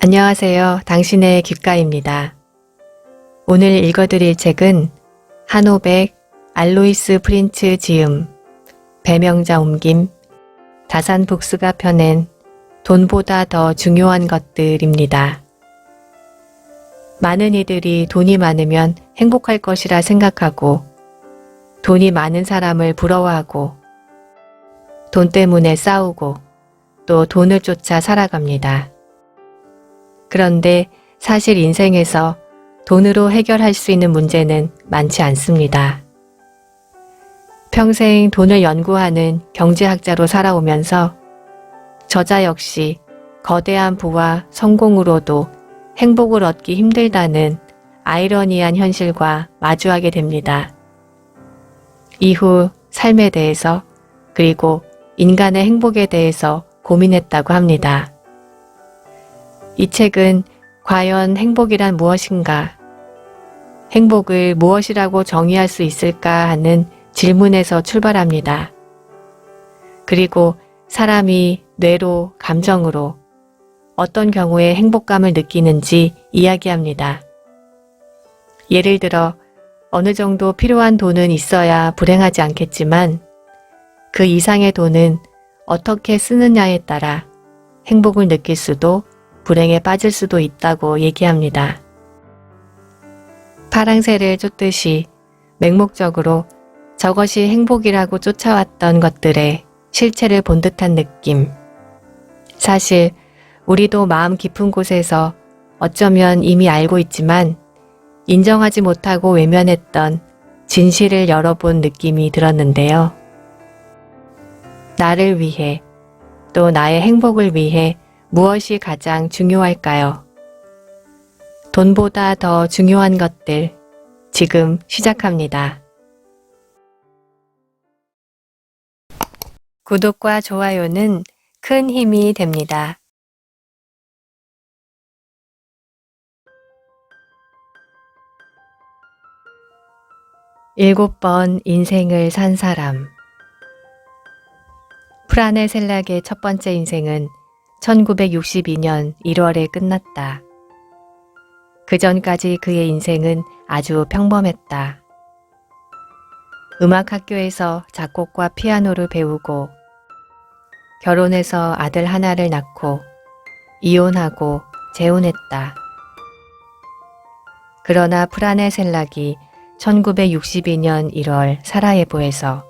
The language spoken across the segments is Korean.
안녕하세요. 당신의 귓가입니다. 오늘 읽어드릴 책은 한오백, 알로이스 프린츠 지음, 배명자 옮김, 다산북스가 펴낸 돈보다 더 중요한 것들입니다. 많은 이들이 돈이 많으면 행복할 것이라 생각하고 돈이 많은 사람을 부러워하고 돈 때문에 싸우고 또 돈을 쫓아 살아갑니다. 그런데 사실 인생에서 돈으로 해결할 수 있는 문제는 많지 않습니다. 평생 돈을 연구하는 경제학자로 살아오면서 저자 역시 거대한 부와 성공으로도 행복을 얻기 힘들다는 아이러니한 현실과 마주하게 됩니다. 이후 삶에 대해서 그리고 인간의 행복에 대해서 고민했다고 합니다. 이 책은 과연 행복이란 무엇인가? 행복을 무엇이라고 정의할 수 있을까 하는 질문에서 출발합니다. 그리고 사람이 뇌로, 감정으로 어떤 경우에 행복감을 느끼는지 이야기합니다. 예를 들어 어느 정도 필요한 돈은 있어야 불행하지 않겠지만 그 이상의 돈은 어떻게 쓰느냐에 따라 행복을 느낄 수도 불행에 빠질 수도 있다고 얘기합니다. 파랑새를 쫓듯이 맹목적으로 저것이 행복이라고 쫓아왔던 것들의 실체를 본 듯한 느낌. 사실 우리도 마음 깊은 곳에서 어쩌면 이미 알고 있지만 인정하지 못하고 외면했던 진실을 열어본 느낌이 들었는데요. 나를 위해 또 나의 행복을 위해 무엇이 가장 중요할까요? 돈보다 더 중요한 것들, 지금 시작합니다. 구독과 좋아요는 큰 힘이 됩니다. 일곱 번 인생을 산 사람. 프라네 셀락의 첫 번째 인생은 1962년 1월에 끝났다. 그 전까지 그의 인생은 아주 평범했다. 음악학교에서 작곡과 피아노를 배우고 결혼해서 아들 하나를 낳고 이혼하고 재혼했다. 그러나 프라네 셀락이 1962년 1월 사라예보에서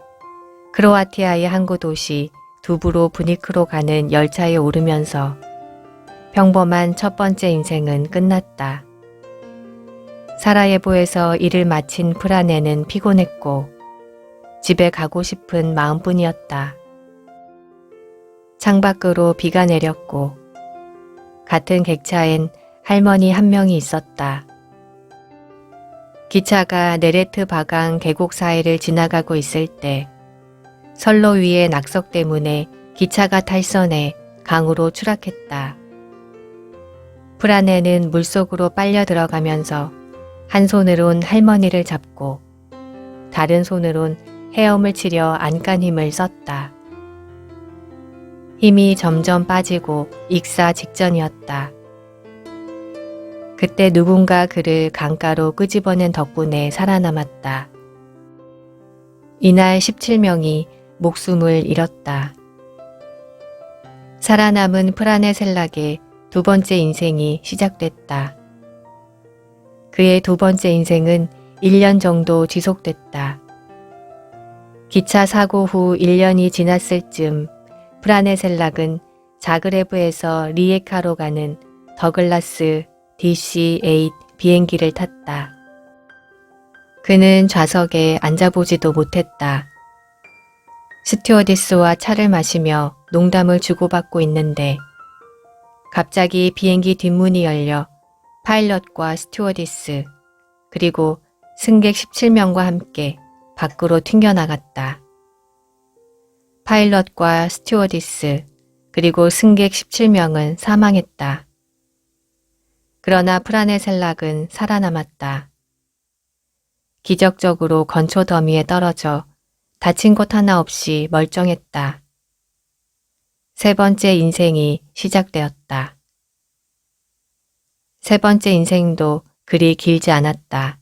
크로아티아의 항구 도시 두브로브니크로 가는 열차에 오르면서 평범한 첫 번째 인생은 끝났다. 사라예보에서 일을 마친 프라네는 피곤했고 집에 가고 싶은 마음뿐이었다. 창밖으로 비가 내렸고 같은 객차엔 할머니 한 명이 있었다. 기차가 네레트 바강 계곡 사이를 지나가고 있을 때 선로 위의 낙석 때문에 기차가 탈선해 강으로 추락했다. 프라네는 물속으로 빨려 들어가면서 한 손으론 할머니를 잡고 다른 손으론 헤엄을 치려 안간 힘을 썼다. 힘이 점점 빠지고 익사 직전이었다. 그때 누군가 그를 강가로 끄집어낸 덕분에 살아남았다. 이날 17명이 목숨을 잃었다. 살아남은 프라네 셀락의 두 번째 인생이 시작됐다. 그의 두 번째 인생은 1년 정도 지속됐다. 기차 사고 후 1년이 지났을 즈음 프라네 셀락은 자그레브에서 리에카로 가는 더글라스 DC-8 비행기를 탔다. 그는 좌석에 앉아보지도 못했다. 스튜어디스와 차를 마시며 농담을 주고받고 있는데 갑자기 비행기 뒷문이 열려 파일럿과 스튜어디스 그리고 승객 17명과 함께 밖으로 튕겨나갔다. 파일럿과 스튜어디스 그리고 승객 17명은 사망했다. 그러나 프라네 셀락은 살아남았다. 기적적으로 건초 더미에 떨어져 다친 곳 하나 없이 멀쩡했다. 세 번째 인생이 시작되었다. 세 번째 인생도 그리 길지 않았다.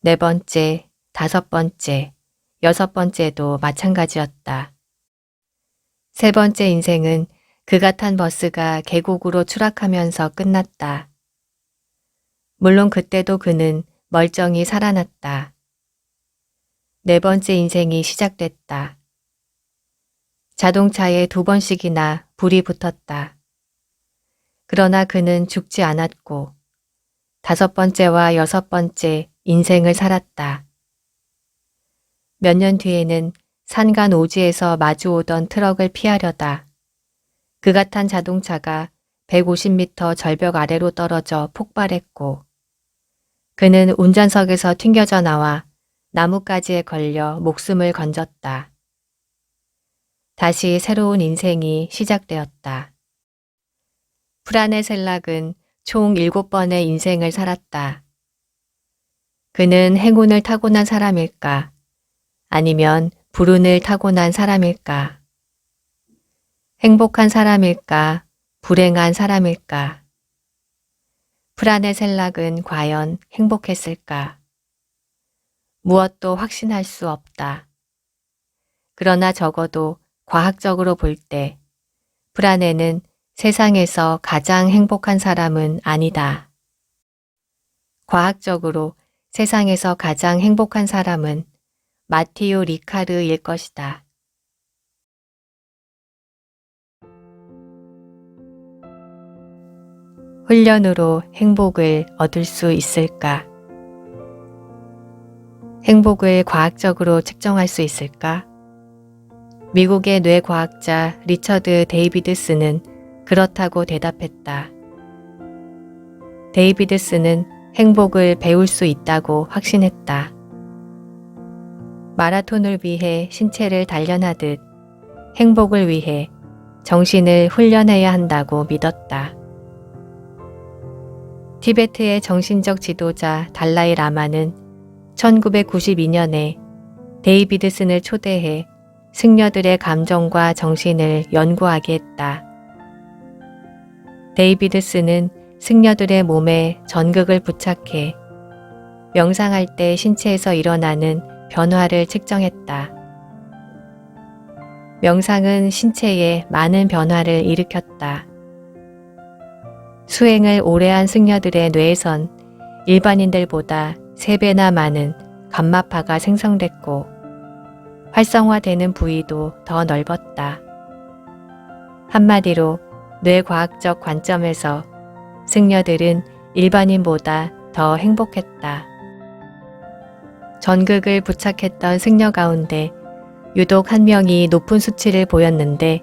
네 번째, 다섯 번째, 여섯 번째도 마찬가지였다. 세 번째 인생은 그가 탄 버스가 계곡으로 추락하면서 끝났다. 물론 그때도 그는 멀쩡히 살아났다. 네 번째 인생이 시작됐다. 자동차에 두 번씩이나 불이 붙었다. 그러나 그는 죽지 않았고 다섯 번째와 여섯 번째 인생을 살았다. 몇 년 뒤에는 산간 오지에서 마주오던 트럭을 피하려다 그가 탄 자동차가 150m 절벽 아래로 떨어져 폭발했고 그는 운전석에서 튕겨져 나와 나뭇가지에 걸려 목숨을 건졌다. 다시 새로운 인생이 시작되었다. 프라네 셀락은 총 7번의 인생을 살았다. 그는 행운을 타고난 사람일까? 아니면 불운을 타고난 사람일까? 행복한 사람일까? 불행한 사람일까? 프라네 셀락은 과연 행복했을까? 무엇도 확신할 수 없다. 그러나 적어도 과학적으로 볼 때 프라네는 세상에서 가장 행복한 사람은 아니다. 과학적으로 세상에서 가장 행복한 사람은 마티오 리카르일 것이다. 훈련으로 행복을 얻을 수 있을까? 행복을 과학적으로 측정할 수 있을까? 미국의 뇌과학자 리처드 데이비드스는 그렇다고 대답했다. 데이비드스는 행복을 배울 수 있다고 확신했다. 마라톤을 위해 신체를 단련하듯 행복을 위해 정신을 훈련해야 한다고 믿었다. 티베트의 정신적 지도자 달라이 라마는 1992년에 데이비드슨을 초대해 승려들의 감정과 정신을 연구하게 했다. 데이비드슨은 승려들의 몸에 전극을 부착해 명상할 때 신체에서 일어나는 변화를 측정했다. 명상은 신체에 많은 변화를 일으켰다. 수행을 오래 한 승려들의 뇌에선 일반인들보다 3배나 많은 감마파가 생성됐고 활성화되는 부위도 더 넓었다. 한마디로 뇌과학적 관점에서 승려들은 일반인보다 더 행복했다. 전극을 부착했던 승려 가운데 유독 한 명이 높은 수치를 보였는데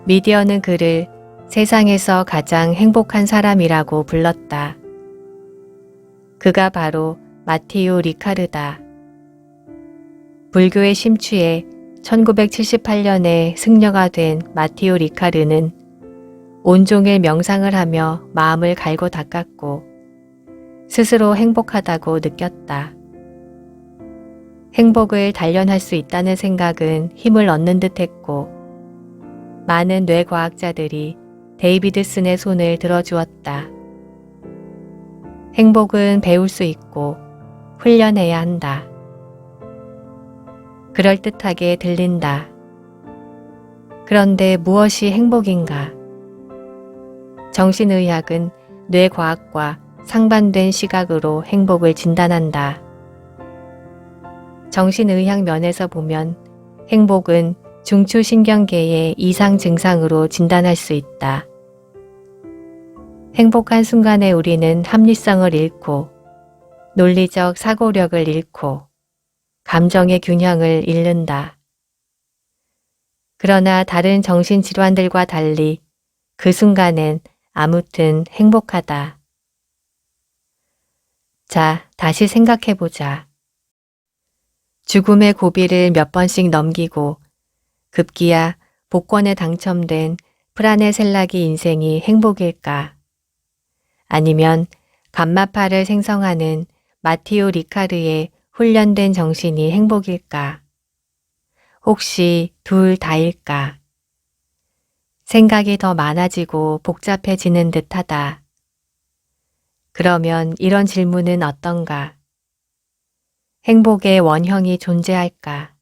미디어는 그를 세상에서 가장 행복한 사람이라고 불렀다. 그가 바로 마티오 리카르다. 불교에 심취해 1978년에 승려가 된 마티오 리카르는 온종일 명상을 하며 마음을 갈고 닦았고 스스로 행복하다고 느꼈다. 행복을 단련할 수 있다는 생각은 힘을 얻는 듯 했고 많은 뇌과학자들이 데이비드슨의 손을 들어주었다. 행복은 배울 수 있고 훈련해야 한다. 그럴듯하게 들린다. 그런데 무엇이 행복인가? 정신의학은 뇌과학과 상반된 시각으로 행복을 진단한다. 정신의학 면에서 보면 행복은 중추신경계의 이상 증상으로 진단할 수 있다. 행복한 순간에 우리는 합리성을 잃고 논리적 사고력을 잃고 감정의 균형을 잃는다. 그러나 다른 정신질환들과 달리 그 순간엔 아무튼 행복하다. 자, 다시 생각해보자. 죽음의 고비를 몇 번씩 넘기고 급기야 복권에 당첨된 프라네 셀락의 인생이 행복일까? 아니면 감마파를 생성하는 마티오 리카르의 훈련된 정신이 행복일까? 혹시 둘 다일까? 생각이 더 많아지고 복잡해지는 듯하다. 그러면 이런 질문은 어떤가? 행복의 원형이 존재할까?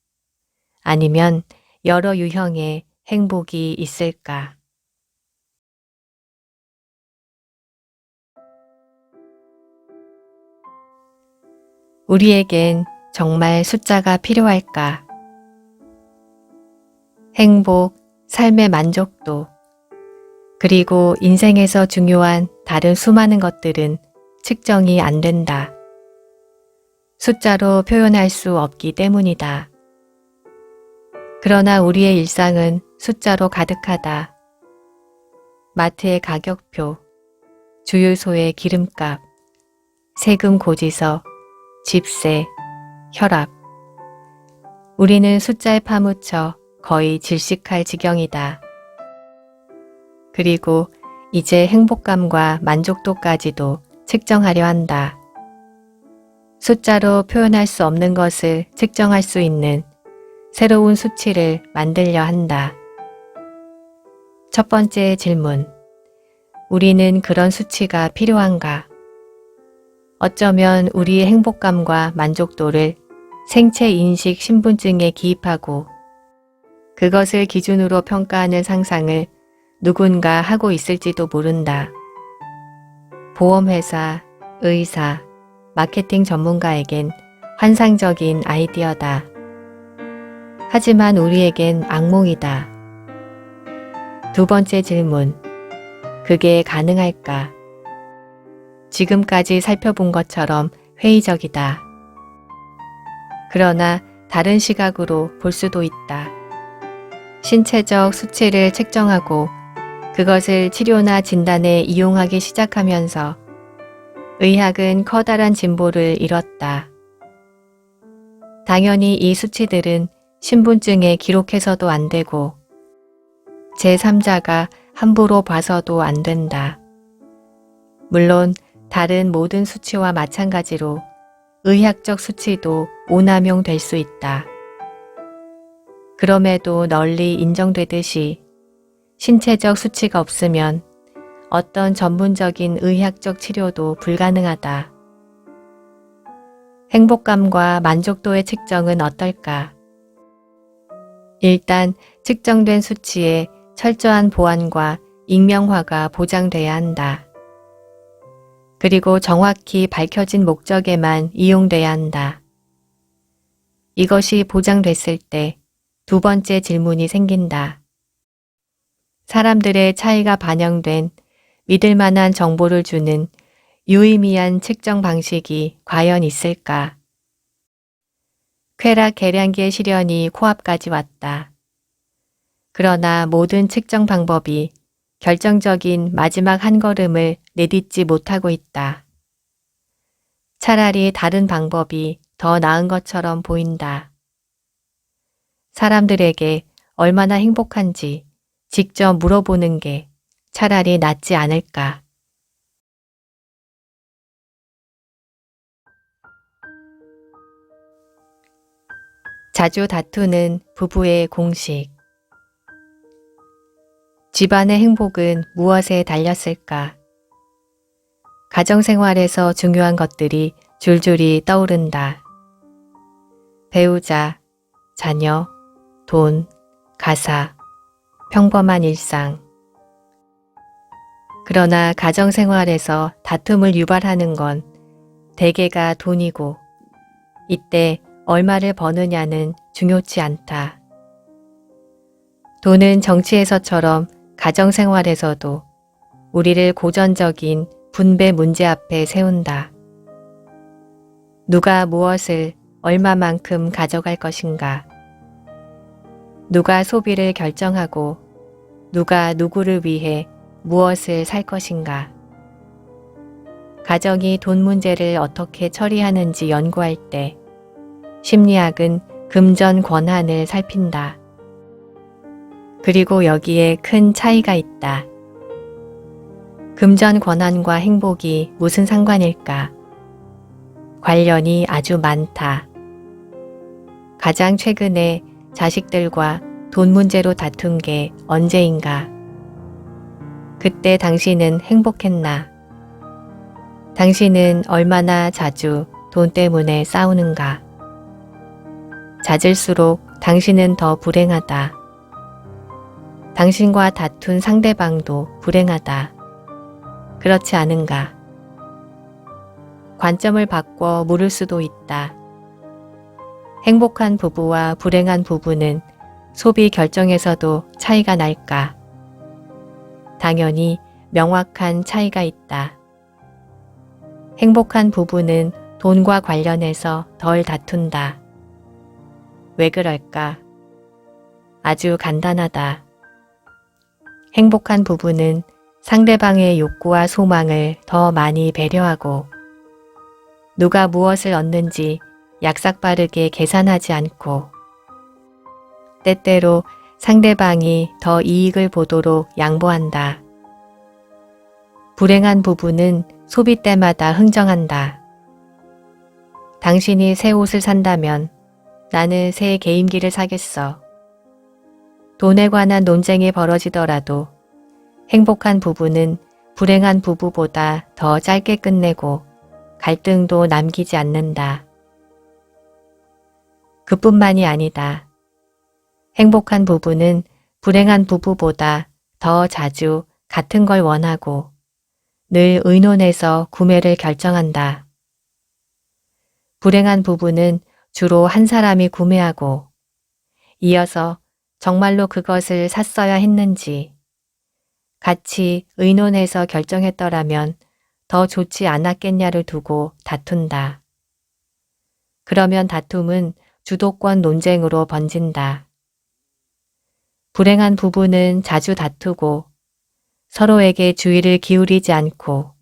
아니면 여러 유형의 행복이 있을까? 우리에겐 정말 숫자가 필요할까? 행복, 삶의 만족도, 그리고 인생에서 중요한 다른 수많은 것들은 측정이 안 된다. 숫자로 표현할 수 없기 때문이다. 그러나 우리의 일상은 숫자로 가득하다. 마트의 가격표, 주유소의 기름값, 세금 고지서, 집세, 혈압. 우리는 숫자에 파묻혀 거의 질식할 지경이다. 그리고 이제 행복감과 만족도까지도 측정하려 한다. 숫자로 표현할 수 없는 것을 측정할 수 있는 새로운 수치를 만들려 한다. 첫 번째 질문. 우리는 그런 수치가 필요한가? 어쩌면 우리의 행복감과 만족도를 생체 인식 신분증에 기입하고 그것을 기준으로 평가하는 상상을 누군가 하고 있을지도 모른다. 보험회사, 의사, 마케팅 전문가에겐 환상적인 아이디어다. 하지만 우리에겐 악몽이다. 두 번째 질문. 그게 가능할까? 지금까지 살펴본 것처럼 회의적이다. 그러나 다른 시각으로 볼 수도 있다. 신체적 수치를 측정하고 그것을 치료나 진단에 이용하기 시작하면서 의학은 커다란 진보를 이뤘다. 당연히 이 수치들은 신분증에 기록해서도 안 되고 제3자가 함부로 봐서도 안 된다. 물론 다른 모든 수치와 마찬가지로 의학적 수치도 오남용될 수 있다. 그럼에도 널리 인정되듯이 신체적 수치가 없으면 어떤 전문적인 의학적 치료도 불가능하다. 행복감과 만족도의 측정은 어떨까? 일단 측정된 수치에 철저한 보안과 익명화가 보장돼야 한다. 그리고 정확히 밝혀진 목적에만 이용돼야 한다. 이것이 보장됐을 때 두 번째 질문이 생긴다. 사람들의 차이가 반영된 믿을 만한 정보를 주는 유의미한 측정 방식이 과연 있을까? 쾌락 계량기의 시련이 코앞까지 왔다. 그러나 모든 측정 방법이 결정적인 마지막 한 걸음을 내딛지 못하고 있다. 차라리 다른 방법이 더 나은 것처럼 보인다. 사람들에게 얼마나 행복한지 직접 물어보는 게 차라리 낫지 않을까. 자주 다투는 부부의 공식. 집안의 행복은 무엇에 달렸을까? 가정생활에서 중요한 것들이 줄줄이 떠오른다. 배우자, 자녀, 돈, 가사, 평범한 일상. 그러나 가정생활에서 다툼을 유발하는 건 대개가 돈이고 이때 얼마를 버느냐는 중요치 않다. 돈은 정치에서처럼 가정생활에서도 우리를 고전적인 분배 문제 앞에 세운다. 누가 무엇을 얼마만큼 가져갈 것인가? 누가 소비를 결정하고 누가 누구를 위해 무엇을 살 것인가? 가정이 돈 문제를 어떻게 처리하는지 연구할 때 심리학은 금전 권한을 살핀다. 그리고 여기에 큰 차이가 있다. 금전 권한과 행복이 무슨 상관일까? 관련이 아주 많다. 가장 최근에 자식들과 돈 문제로 다툰 게 언제인가? 그때 당신은 행복했나? 당신은 얼마나 자주 돈 때문에 싸우는가? 잦을수록 당신은 더 불행하다. 당신과 다툰 상대방도 불행하다. 그렇지 않은가? 관점을 바꿔 물을 수도 있다. 행복한 부부와 불행한 부부는 소비 결정에서도 차이가 날까? 당연히 명확한 차이가 있다. 행복한 부부는 돈과 관련해서 덜 다툰다. 왜 그럴까? 아주 간단하다. 행복한 부부는 상대방의 욕구와 소망을 더 많이 배려하고 누가 무엇을 얻는지 약삭빠르게 계산하지 않고 때때로 상대방이 더 이익을 보도록 양보한다. 불행한 부부는 소비 때마다 흥정한다. 당신이 새 옷을 산다면 나는 새 게임기를 사겠어. 돈에 관한 논쟁이 벌어지더라도 행복한 부부는 불행한 부부보다 더 짧게 끝내고 갈등도 남기지 않는다. 그뿐만이 아니다. 행복한 부부는 불행한 부부보다 더 자주 같은 걸 원하고 늘 의논해서 구매를 결정한다. 불행한 부부는 주로 한 사람이 구매하고 이어서 정말로 그것을 샀어야 했는지 같이 의논해서 결정했더라면 더 좋지 않았겠냐를 두고 다툰다. 그러면 다툼은 주도권 논쟁으로 번진다. 불행한 부부는 자주 다투고 서로에게 주의를 기울이지 않고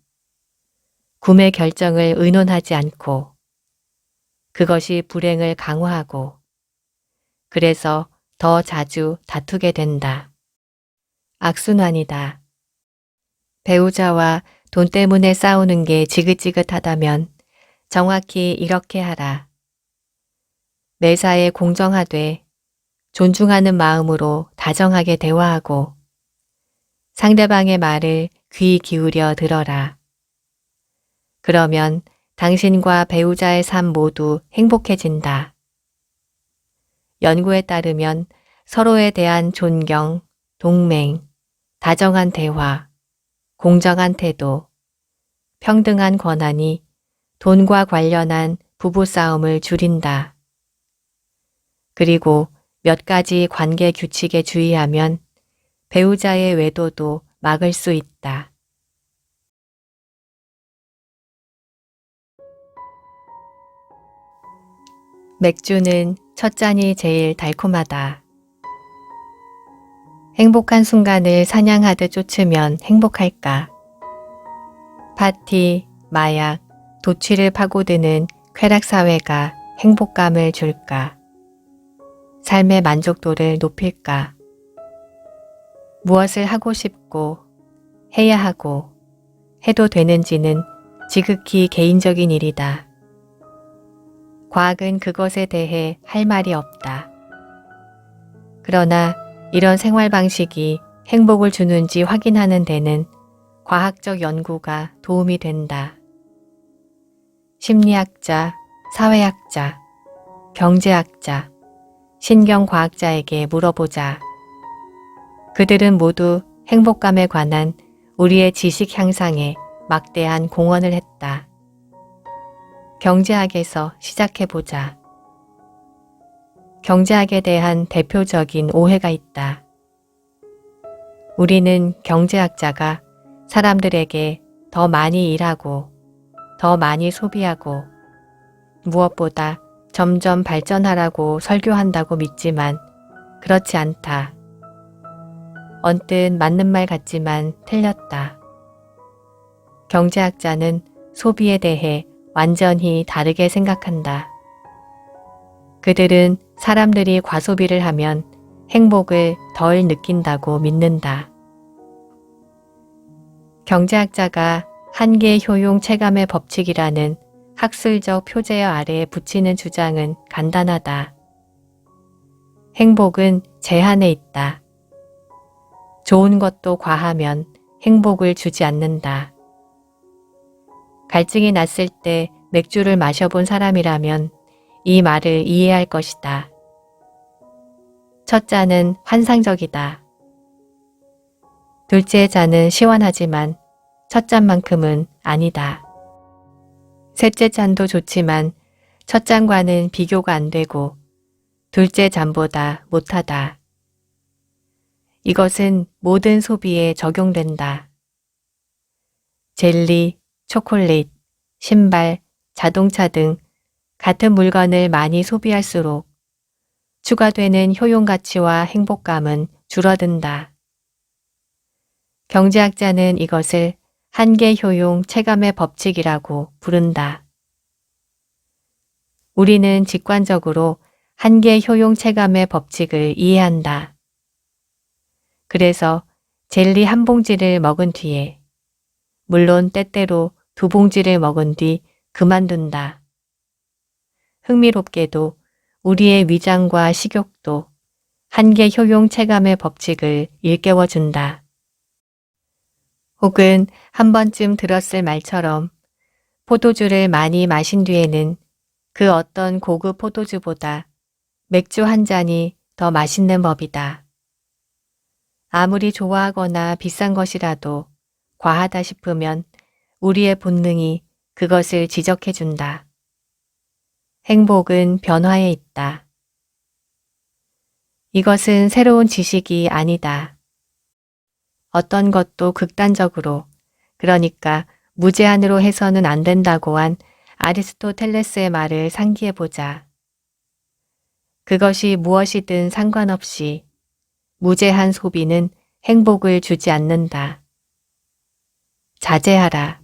구매 결정을 의논하지 않고 그것이 불행을 강화하고 그래서 더 자주 다투게 된다. 악순환이다. 배우자와 돈 때문에 싸우는 게 지긋지긋하다면 정확히 이렇게 하라. 매사에 공정하되 존중하는 마음으로 다정하게 대화하고 상대방의 말을 귀 기울여 들어라. 그러면 당신과 배우자의 삶 모두 행복해진다. 연구에 따르면 서로에 대한 존경, 동맹, 다정한 대화, 공정한 태도, 평등한 권한이 돈과 관련한 부부싸움을 줄인다. 그리고 몇 가지 관계 규칙에 주의하면 배우자의 외도도 막을 수 있다. 맥주는 첫 잔이 제일 달콤하다. 행복한 순간을 사냥하듯 쫓으면 행복할까? 파티, 마약, 도취를 파고드는 쾌락사회가 행복감을 줄까? 삶의 만족도를 높일까? 무엇을 하고 싶고 해야 하고 해도 되는지는 지극히 개인적인 일이다. 과학은 그것에 대해 할 말이 없다. 그러나 이런 생활 방식이 행복을 주는지 확인하는 데는 과학적 연구가 도움이 된다. 심리학자, 사회학자, 경제학자, 신경과학자에게 물어보자. 그들은 모두 행복감에 관한 우리의 지식 향상에 막대한 공헌을 했다. 경제학에서 시작해보자. 경제학에 대한 대표적인 오해가 있다. 우리는 경제학자가 사람들에게 더 많이 일하고 더 많이 소비하고 무엇보다 점점 발전하라고 설교한다고 믿지만 그렇지 않다. 언뜻 맞는 말 같지만 틀렸다. 경제학자는 소비에 대해 완전히 다르게 생각한다. 그들은 사람들이 과소비를 하면 행복을 덜 느낀다고 믿는다. 경제학자가 한계 효용 체감의 법칙이라는 학술적 표제어 아래에 붙이는 주장은 간단하다. 행복은 제한에 있다. 좋은 것도 과하면 행복을 주지 않는다. 갈증이 났을 때 맥주를 마셔본 사람이라면 이 말을 이해할 것이다. 첫 잔은 환상적이다. 둘째 잔은 시원하지만 첫 잔만큼은 아니다. 셋째 잔도 좋지만 첫 잔과는 비교가 안 되고 둘째 잔보다 못하다. 이것은 모든 소비에 적용된다. 젤리, 초콜릿, 신발, 자동차 등 같은 물건을 많이 소비할수록 추가되는 효용 가치와 행복감은 줄어든다. 경제학자는 이것을 한계 효용 체감의 법칙이라고 부른다. 우리는 직관적으로 한계 효용 체감의 법칙을 이해한다. 그래서 젤리 한 봉지를 먹은 뒤에, 물론 때때로 두 봉지를 먹은 뒤 그만둔다. 흥미롭게도 우리의 위장과 식욕도 한계 효용 체감의 법칙을 일깨워준다. 혹은 한 번쯤 들었을 말처럼 포도주를 많이 마신 뒤에는 그 어떤 고급 포도주보다 맥주 한 잔이 더 맛있는 법이다. 아무리 좋아하거나 비싼 것이라도 과하다 싶으면 우리의 본능이 그것을 지적해준다. 행복은 변화에 있다. 이것은 새로운 지식이 아니다. 어떤 것도 극단적으로, 그러니까 무제한으로 해서는 안 된다고 한 아리스토텔레스의 말을 상기해보자. 그것이 무엇이든 상관없이 무제한 소비는 행복을 주지 않는다. 자제하라.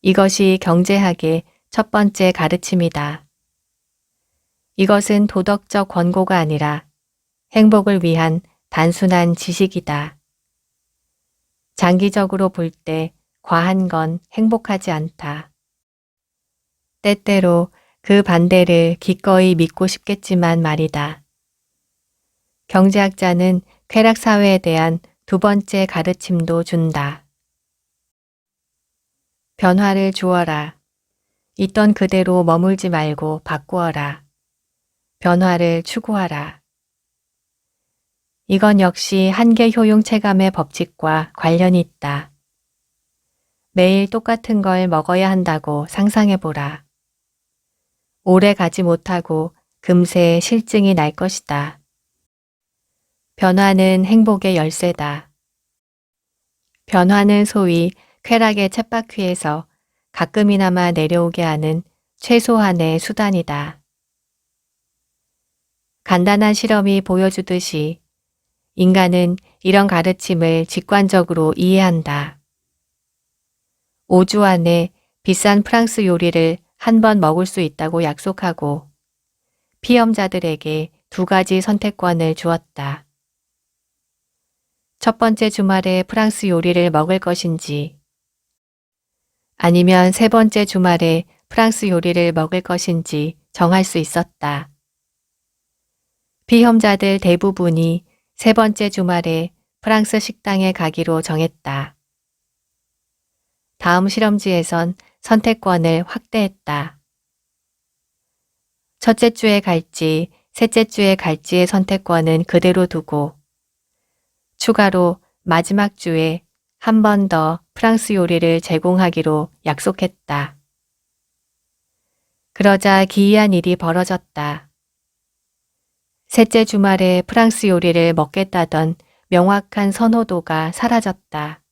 이것이 경제학의 첫 번째 가르침이다. 이것은 도덕적 권고가 아니라 행복을 위한 단순한 지식이다. 장기적으로 볼 때 과한 건 행복하지 않다. 때때로 그 반대를 기꺼이 믿고 싶겠지만 말이다. 경제학자는 쾌락 사회에 대한 두 번째 가르침도 준다. 변화를 주어라. 있던 그대로 머물지 말고 바꾸어라. 변화를 추구하라. 이건 역시 한계 효용 체감의 법칙과 관련이 있다. 매일 똑같은 걸 먹어야 한다고 상상해보라. 오래 가지 못하고 금세 실증이 날 것이다. 변화는 행복의 열쇠다. 변화는 소위 쾌락의 쳇바퀴에서 가끔이나마 내려오게 하는 최소한의 수단이다. 간단한 실험이 보여주듯이 인간은 이런 가르침을 직관적으로 이해한다. 5주 안에 비싼 프랑스 요리를 한 번 먹을 수 있다고 약속하고 피험자들에게 두 가지 선택권을 주었다. 첫 번째 주말에 프랑스 요리를 먹을 것인지 아니면 세 번째 주말에 프랑스 요리를 먹을 것인지 정할 수 있었다. 피험자들 대부분이 세 번째 주말에 프랑스 식당에 가기로 정했다. 다음 실험지에선 선택권을 확대했다. 첫째 주에 갈지, 셋째 주에 갈지의 선택권은 그대로 두고 추가로 마지막 주에 한 번 더 프랑스 요리를 제공하기로 약속했다. 그러자 기이한 일이 벌어졌다. 셋째 주말에 프랑스 요리를 먹겠다던 명확한 선호도가 사라졌다.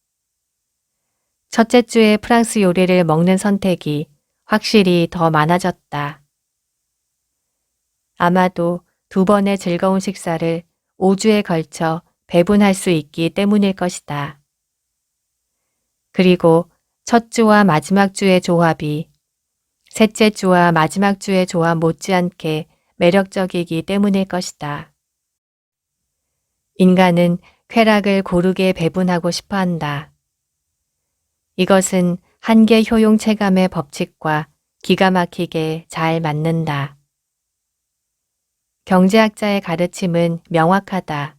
첫째 주에 프랑스 요리를 먹는 선택이 확실히 더 많아졌다. 아마도 두 번의 즐거운 식사를 5주에 걸쳐 배분할 수 있기 때문일 것이다. 그리고 첫 주와 마지막 주의 조합이 셋째 주와 마지막 주의 조합 못지않게 매력적이기 때문일 것이다. 인간은 쾌락을 고르게 배분하고 싶어 한다. 이것은 한계 효용 체감의 법칙과 기가 막히게 잘 맞는다. 경제학자의 가르침은 명확하다.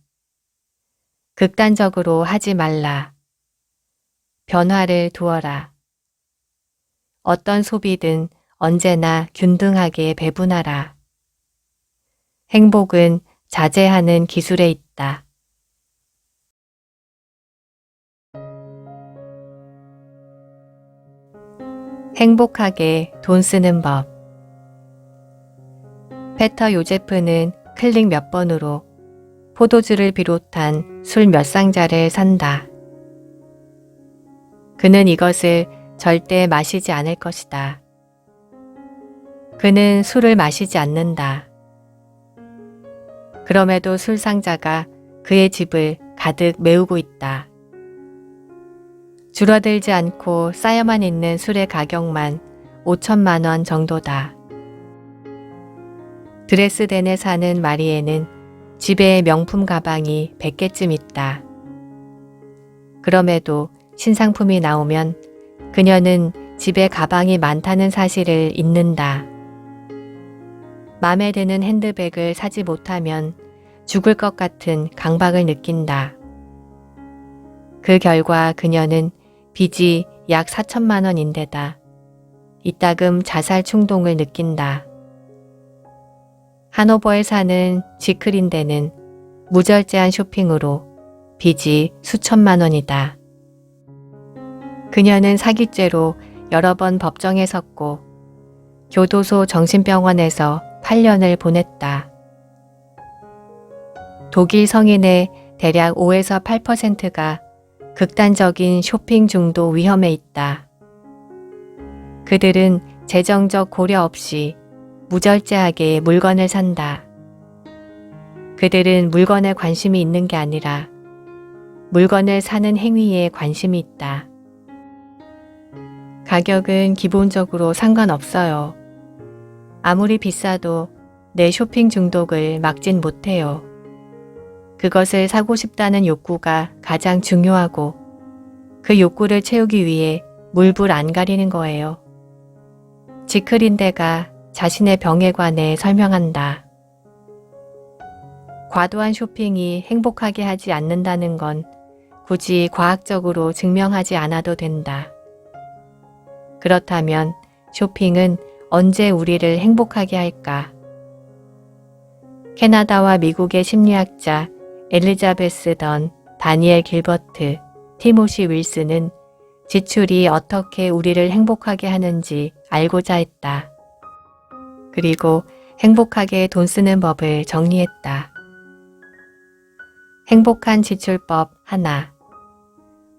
극단적으로 하지 말라. 변화를 두어라. 어떤 소비든 언제나 균등하게 배분하라. 행복은 자제하는 기술에 있다. 행복하게 돈 쓰는 법. 페터 요제프는 클릭 몇 번으로 포도주를 비롯한 술 몇 상자를 산다. 그는 이것을 절대 마시지 않을 것이다. 그는 술을 마시지 않는다. 그럼에도 술 상자가 그의 집을 가득 메우고 있다. 줄어들지 않고 쌓여만 있는 술의 가격만 5천만 원 정도다. 드레스덴에 사는 마리에는 집에 명품 가방이 100개쯤 있다. 그럼에도 신상품이 나오면 그녀는 집에 가방이 많다는 사실을 잊는다. 마음에 드는 핸드백을 사지 못하면 죽을 것 같은 강박을 느낀다. 그 결과 그녀는 빚이 약 4천만 원인데다 이따금 자살 충동을 느낀다. 하노버에 사는 지크린데는 무절제한 쇼핑으로 빚이 수천만 원이다. 그녀는 사기죄로 여러 번 법정에 섰고 교도소 정신병원에서 8년을 보냈다. 독일 성인의 대략 5에서 8%가 극단적인 쇼핑 중독 위험에 있다. 그들은 재정적 고려 없이 무절제하게 물건을 산다. 그들은 물건에 관심이 있는 게 아니라 물건을 사는 행위에 관심이 있다. 가격은 기본적으로 상관없어요. 아무리 비싸도 내 쇼핑 중독을 막진 못해요. 그것을 사고 싶다는 욕구가 가장 중요하고 그 욕구를 채우기 위해 물불 안 가리는 거예요. 지크린데가 자신의 병에 관해 설명한다. 과도한 쇼핑이 행복하게 하지 않는다는 건 굳이 과학적으로 증명하지 않아도 된다. 그렇다면 쇼핑은 언제 우리를 행복하게 할까? 캐나다와 미국의 심리학자 엘리자베스 던, 다니엘 길버트, 티모시 윌슨은 지출이 어떻게 우리를 행복하게 하는지 알고자 했다. 그리고 행복하게 돈 쓰는 법을 정리했다. 행복한 지출법 하나.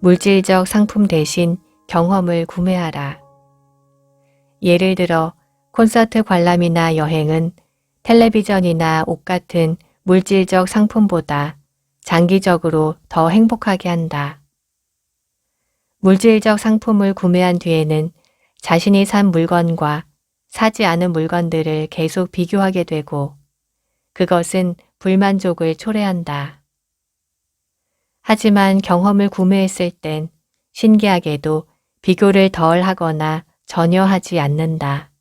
물질적 상품 대신 경험을 구매하라. 예를 들어 콘서트 관람이나 여행은 텔레비전이나 옷 같은 물질적 상품보다 장기적으로 더 행복하게 한다. 물질적 상품을 구매한 뒤에는 자신이 산 물건과 사지 않은 물건들을 계속 비교하게 되고 그것은 불만족을 초래한다. 하지만 경험을 구매했을 땐 신기하게도 비교를 덜 하거나 전혀 하지 않는다.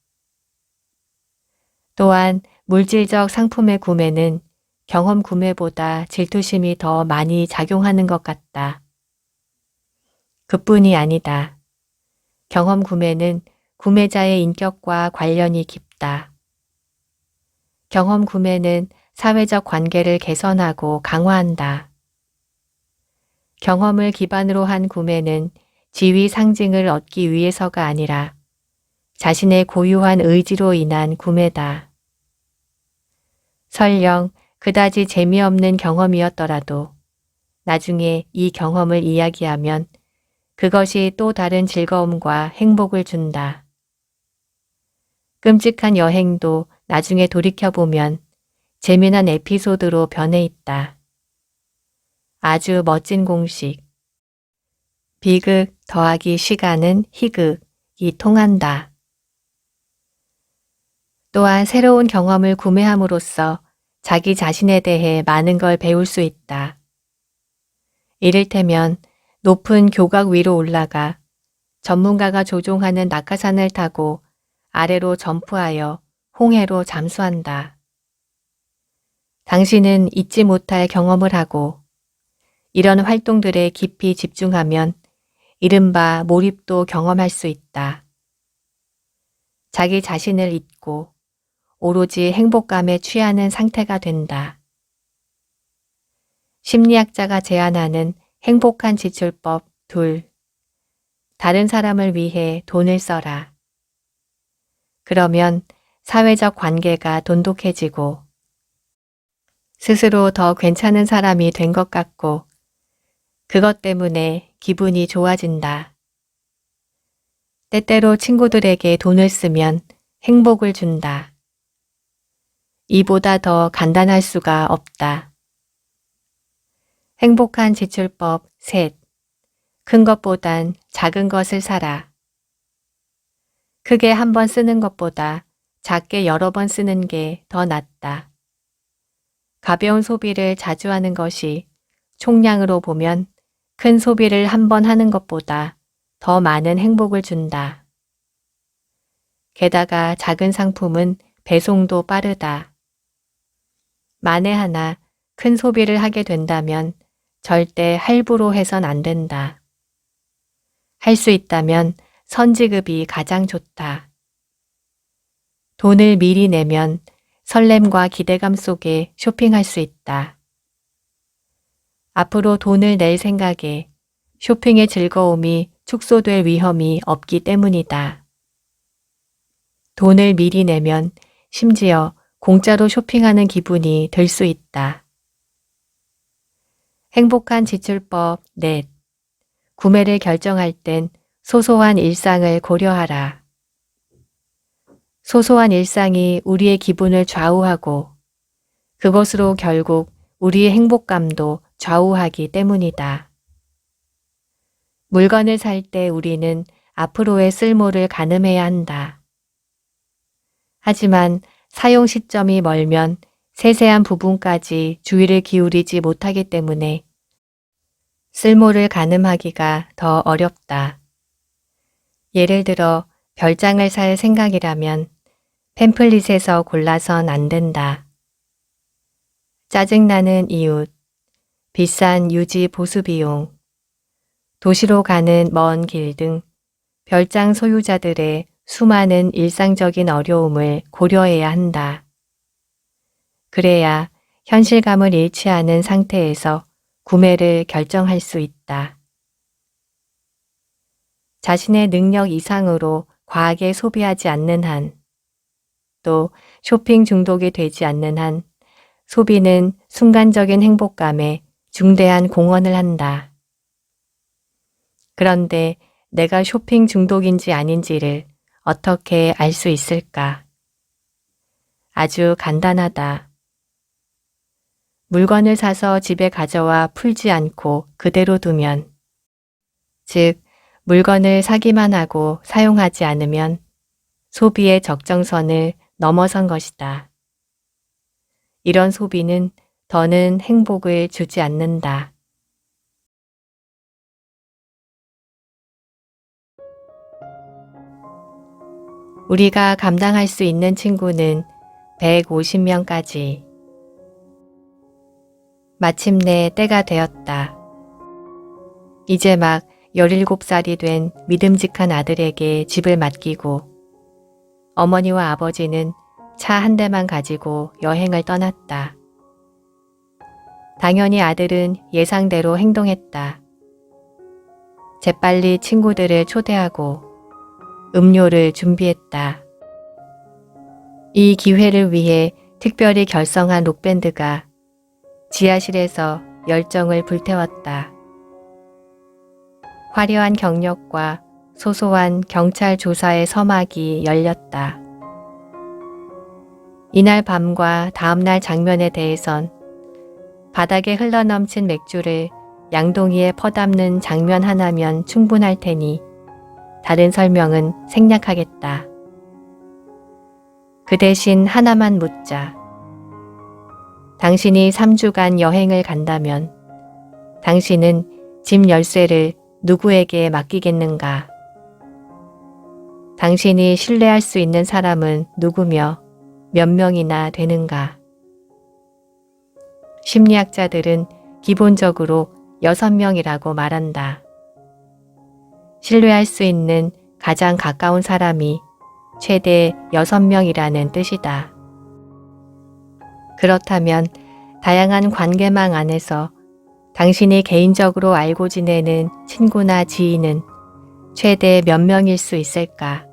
또한 물질적 상품의 구매는 경험 구매보다 질투심이 더 많이 작용하는 것 같다. 그뿐이 아니다. 경험 구매는 구매자의 인격과 관련이 깊다. 경험 구매는 사회적 관계를 개선하고 강화한다. 경험을 기반으로 한 구매는 지위 상징을 얻기 위해서가 아니라 자신의 고유한 의지로 인한 구매다. 설령 그다지 재미없는 경험이었더라도 나중에 이 경험을 이야기하면 그것이 또 다른 즐거움과 행복을 준다. 끔찍한 여행도 나중에 돌이켜보면 재미난 에피소드로 변해 있다. 아주 멋진 공식. 비극 더하기 시간은 희극이 통한다. 또한 새로운 경험을 구매함으로써 자기 자신에 대해 많은 걸 배울 수 있다. 이를테면 높은 교각 위로 올라가 전문가가 조종하는 낙하산을 타고 아래로 점프하여 홍해로 잠수한다. 당신은 잊지 못할 경험을 하고 이런 활동들에 깊이 집중하면 이른바 몰입도 경험할 수 있다. 자기 자신을 잊고 오로지 행복감에 취하는 상태가 된다. 심리학자가 제안하는 행복한 지출법 2. 다른 사람을 위해 돈을 써라. 그러면 사회적 관계가 돈독해지고 스스로 더 괜찮은 사람이 된 것 같고 그것 때문에 기분이 좋아진다. 때때로 친구들에게 돈을 쓰면 행복을 준다. 이보다 더 간단할 수가 없다. 행복한 지출법 3. 큰 것보단 작은 것을 사라. 크게 한 번 쓰는 것보다 작게 여러 번 쓰는 게 더 낫다. 가벼운 소비를 자주 하는 것이 총량으로 보면 큰 소비를 한 번 하는 것보다 더 많은 행복을 준다. 게다가 작은 상품은 배송도 빠르다. 만에 하나 큰 소비를 하게 된다면 절대 할부로 해선 안 된다. 할 수 있다면 선지급이 가장 좋다. 돈을 미리 내면 설렘과 기대감 속에 쇼핑할 수 있다. 앞으로 돈을 낼 생각에 쇼핑의 즐거움이 축소될 위험이 없기 때문이다. 돈을 미리 내면 심지어 공짜로 쇼핑하는 기분이 들 수 있다. 행복한 지출법 4. 구매를 결정할 땐 소소한 일상을 고려하라. 소소한 일상이 우리의 기분을 좌우하고 그것으로 결국 우리의 행복감도 좌우하기 때문이다. 물건을 살 때 우리는 앞으로의 쓸모를 가늠해야 한다. 하지만 사용 시점이 멀면 세세한 부분까지 주의를 기울이지 못하기 때문에 쓸모를 가늠하기가 더 어렵다. 예를 들어 별장을 살 생각이라면 팸플릿에서 골라선 안 된다. 짜증나는 이웃, 비싼 유지 보수 비용, 도시로 가는 먼 길 등 별장 소유자들의 수많은 일상적인 어려움을 고려해야 한다. 그래야 현실감을 잃지 않은 상태에서 구매를 결정할 수 있다. 자신의 능력 이상으로 과하게 소비하지 않는 한, 또 쇼핑 중독이 되지 않는 한, 소비는 순간적인 행복감에 중대한 공헌을 한다. 그런데 내가 쇼핑 중독인지 아닌지를 어떻게 알 수 있을까? 아주 간단하다. 물건을 사서 집에 가져와 풀지 않고 그대로 두면, 즉, 물건을 사기만 하고 사용하지 않으면 소비의 적정선을 넘어선 것이다. 이런 소비는 더는 행복을 주지 않는다. 우리가 감당할 수 있는 친구는 150명까지. 마침내 때가 되었다. 이제 막 17살이 된 믿음직한 아들에게 집을 맡기고 어머니와 아버지는 차 한 대만 가지고 여행을 떠났다. 당연히 아들은 예상대로 행동했다. 재빨리 친구들을 초대하고 음료를 준비했다. 이 기회를 위해 특별히 결성한 록밴드가 지하실에서 열정을 불태웠다. 화려한 경력과 소소한 경찰 조사의 서막이 열렸다. 이날 밤과 다음날 장면에 대해선 바닥에 흘러넘친 맥주를 양동이에 퍼담는 장면 하나면 충분할 테니 다른 설명은 생략하겠다. 그 대신 하나만 묻자. 당신이 3주간 여행을 간다면 당신은 집 열쇠를 누구에게 맡기겠는가? 당신이 신뢰할 수 있는 사람은 누구며 몇 명이나 되는가? 심리학자들은 기본적으로 6명이라고 말한다. 신뢰할 수 있는 가장 가까운 사람이 최대 6명이라는 뜻이다. 그렇다면 다양한 관계망 안에서 당신이 개인적으로 알고 지내는 친구나 지인은 최대 몇 명일 수 있을까?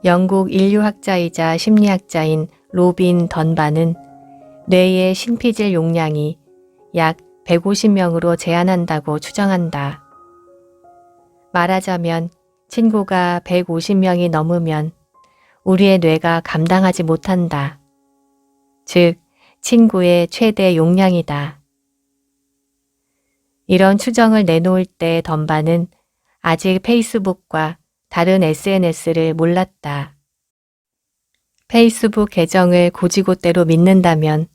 영국 인류학자이자 심리학자인 로빈 던반은 뇌의 신피질 용량이 약 150명으로 제한한다고 추정한다. 말하자면 친구가 150명이 넘으면 우리의 뇌가 감당하지 못한다. 즉, 친구의 최대 용량이다. 이런 추정을 내놓을 때 던반은 아직 페이스북과 다른 SNS를 몰랐다. 페이스북 계정을 고지고대로 믿는다면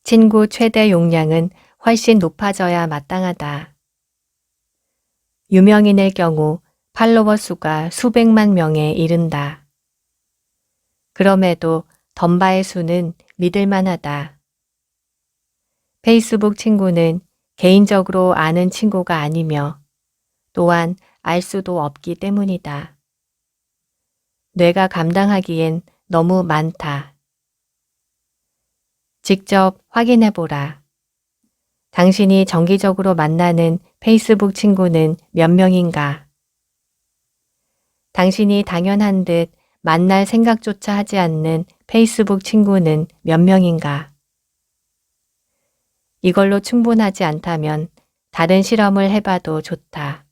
친구 최대 용량은 훨씬 높아져야 마땅하다. 유명인의 경우 팔로워 수가 수백만 명에 이른다. 그럼에도 던바의 수는 믿을만하다. 페이스북 친구는 개인적으로 아는 친구가 아니며 또한 알 수도 없기 때문이다. 뇌가 감당하기엔 너무 많다. 직접 확인해보라. 당신이 정기적으로 만나는 페이스북 친구는 몇 명인가? 당신이 당연한 듯 만날 생각조차 하지 않는 페이스북 친구는 몇 명인가? 이걸로 충분하지 않다면 다른 실험을 해봐도 좋다.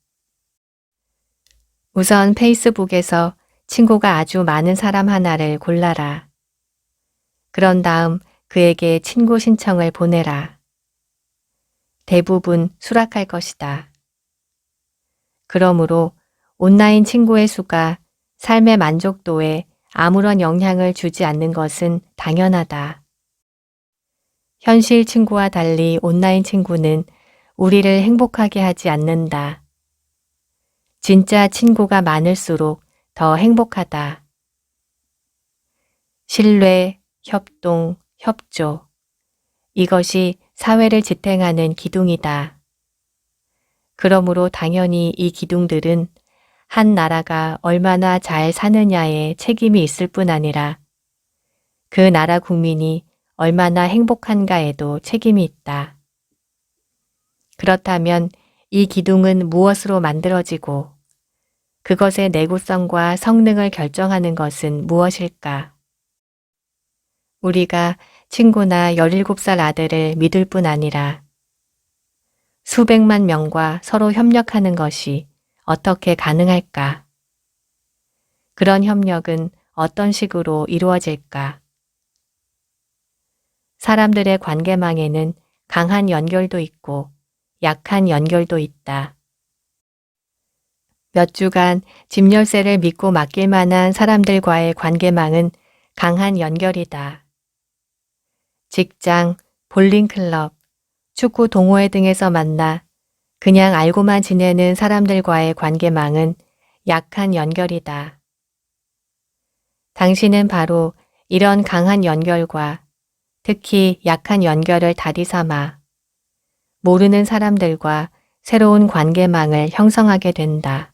우선 페이스북에서 친구가 아주 많은 사람 하나를 골라라. 그런 다음 그에게 친구 신청을 보내라. 대부분 수락할 것이다. 그러므로 온라인 친구의 수가 삶의 만족도에 아무런 영향을 주지 않는 것은 당연하다. 현실 친구와 달리 온라인 친구는 우리를 행복하게 하지 않는다. 진짜 친구가 많을수록 더 행복하다. 신뢰, 협동, 협조. 이것이 사회를 지탱하는 기둥이다. 그러므로 당연히 이 기둥들은 한 나라가 얼마나 잘 사느냐에 책임이 있을 뿐 아니라 그 나라 국민이 얼마나 행복한가에도 책임이 있다. 그렇다면 이 기둥은 무엇으로 만들어지고 그것의 내구성과 성능을 결정하는 것은 무엇일까? 우리가 친구나 17살 아들을 믿을 뿐 아니라 수백만 명과 서로 협력하는 것이 어떻게 가능할까? 그런 협력은 어떤 식으로 이루어질까? 사람들의 관계망에는 강한 연결도 있고 약한 연결도 있다. 몇 주간 집 열쇠를 믿고 맡길 만한 사람들과의 관계망은 강한 연결이다. 직장, 볼링클럽, 축구 동호회 등에서 만나 그냥 알고만 지내는 사람들과의 관계망은 약한 연결이다. 당신은 바로 이런 강한 연결과 특히 약한 연결을 다리 삼아 모르는 사람들과 새로운 관계망을 형성하게 된다.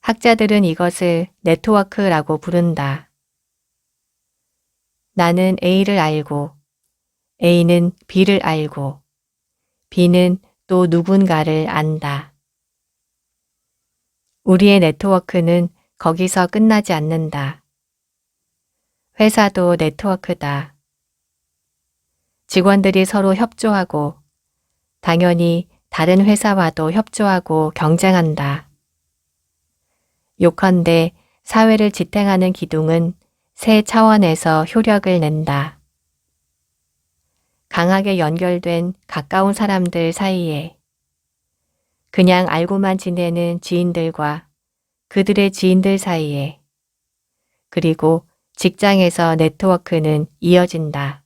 학자들은 이것을 네트워크라고 부른다. 나는 A를 알고 A는 B를 알고 B는 또 누군가를 안다. 우리의 네트워크는 거기서 끝나지 않는다. 회사도 네트워크다. 직원들이 서로 협조하고 당연히 다른 회사와도 협조하고 경쟁한다. 요컨대 사회를 지탱하는 기둥은 새 차원에서 효력을 낸다. 강하게 연결된 가까운 사람들 사이에 그냥 알고만 지내는 지인들과 그들의 지인들 사이에 그리고 직장에서 네트워크는 이어진다.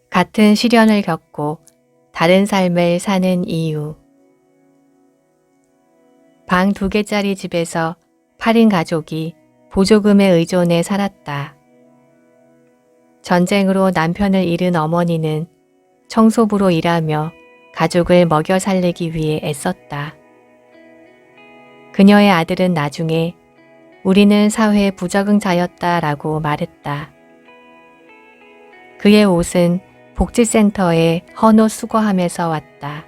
같은 시련을 겪고 다른 삶을 사는 이유. 방 2개짜리 집에서 8인 가족이 보조금에 의존해 살았다. 전쟁으로 남편을 잃은 어머니는 청소부로 일하며 가족을 먹여 살리기 위해 애썼다. 그녀의 아들은 나중에 우리는 사회 부적응자였다라고 말했다. 그의 옷은 복지센터에 헌옷 수거하면서 왔다.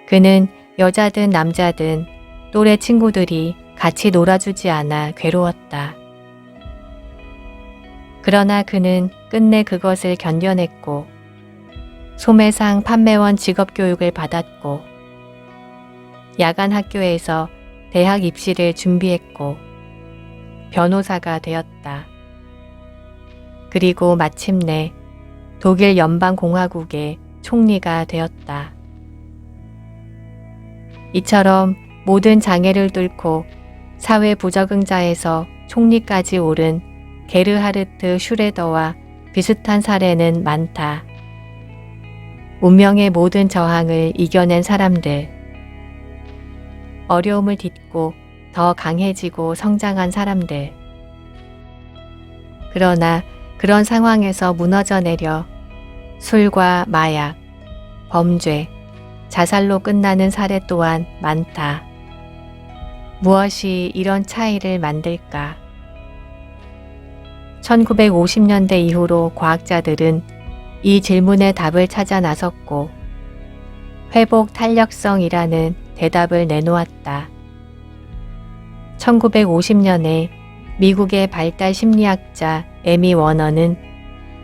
그는 여자든 남자든 또래 친구들이 같이 놀아주지 않아 괴로웠다. 그러나 그는 끝내 그것을 견뎌냈고 소매상 판매원 직업교육을 받았고 야간 학교에서 대학 입시를 준비했고 변호사가 되었다. 그리고 마침내 독일 연방공화국의 총리가 되었다. 이처럼 모든 장애를 뚫고 사회 부적응자에서 총리까지 오른 게르하르트 슈레더와 비슷한 사례는 많다. 운명의 모든 저항을 이겨낸 사람들, 어려움을 딛고 더 강해지고 성장한 사람들. 그러나 그런 상황에서 무너져 내려 술과 마약, 범죄, 자살로 끝나는 사례 또한 많다. 무엇이 이런 차이를 만들까? 1950년대 이후로 과학자들은 이 질문의 답을 찾아 나섰고 회복 탄력성이라는 대답을 내놓았다. 1950년에 미국의 발달 심리학자 에미 워너는